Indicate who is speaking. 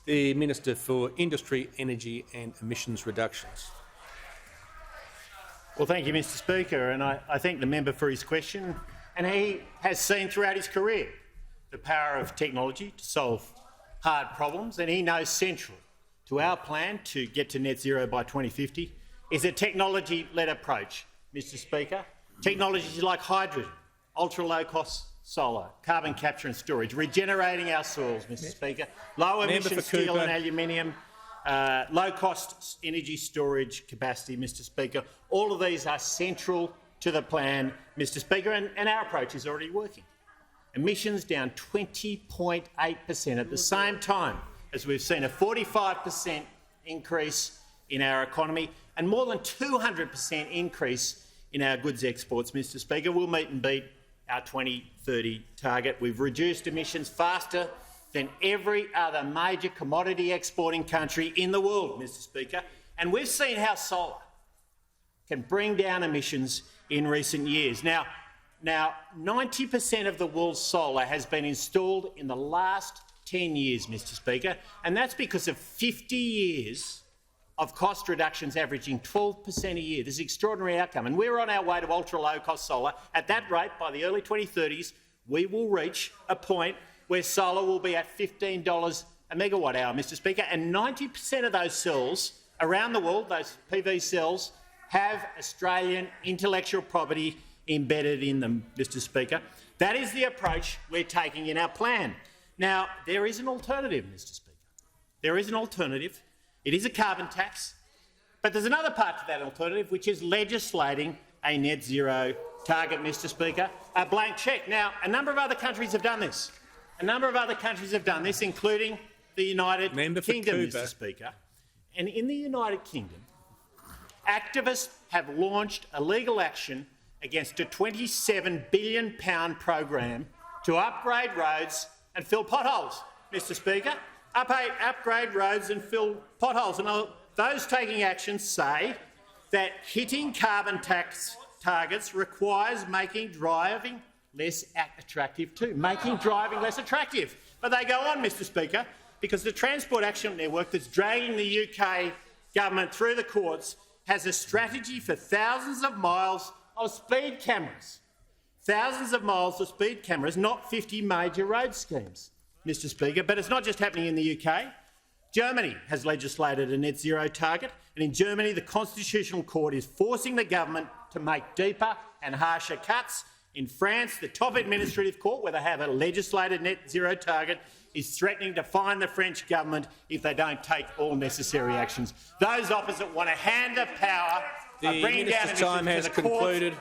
Speaker 1: The Minister for Industry, Energy and Emissions Reductions.
Speaker 2: Well, thank you, Mr Speaker, and I thank the member for his question. And he has seen throughout his career the power of technology to solve hard problems, and he knows central to our plan to get to net zero by 2050 is a technology-led approach, Mr Speaker. Technologies like hydrogen, ultra-low-cost solar, carbon capture and storage, regenerating our soils, Mr Speaker, low-emission steel and aluminium, low-cost energy storage capacity, Mr Speaker. All of these are central to the plan, Mr Speaker, and our approach is already working. Emissions down 20.8% at the same time as we've seen a 45% increase in our economy and more than 200% increase in our goods exports, Mr Speaker. We'll meet and beat our 2030 target. We've reduced emissions faster than every other major commodity exporting country in the world, Mr Speaker, and we've seen how solar can bring down emissions in recent years. Now 90% of the world's solar has been installed in the last 10 years, Mr Speaker, and that's because of 50 years of cost reductions averaging 12% a year. This is an extraordinary outcome, and we're on our way to ultra-low-cost solar. At that rate, by the early 2030s, we will reach a point where solar will be at $15 a megawatt hour, Mr Speaker, and 90% of those cells around the world, those PV cells, have Australian intellectual property embedded in them, Mr Speaker. That is the approach we're taking in our plan. Now, there is an alternative, Mr Speaker. There is an alternative. It is a carbon tax, but there's another part to that alternative, which is legislating a net zero target, Mr Speaker, a blank cheque. Now, a number of other countries have done this. Including the United Kingdom, Mr Speaker. And in the United Kingdom, activists have launched a legal action against a £27 billion program to upgrade roads and fill potholes, Mr Speaker. Upgrade roads and fill potholes. And those taking action say that hitting carbon tax targets requires making driving less attractive too, But they go on, Mr Speaker, because the Transport Action Network that's dragging the UK government through the courts has a strategy for thousands of miles of speed cameras. Thousands of miles of speed cameras, not 50 major road schemes, Mr Speaker. But it's not just happening in the UK. Germany has legislated a net zero target, and in Germany the Constitutional Court is forcing the government to make deeper and harsher cuts. In France, the top administrative court, where they have a legislated net zero target, is threatening to fine the French government if they don't take all necessary actions. Those opposite want to hand the power of bringing down emissions to the courts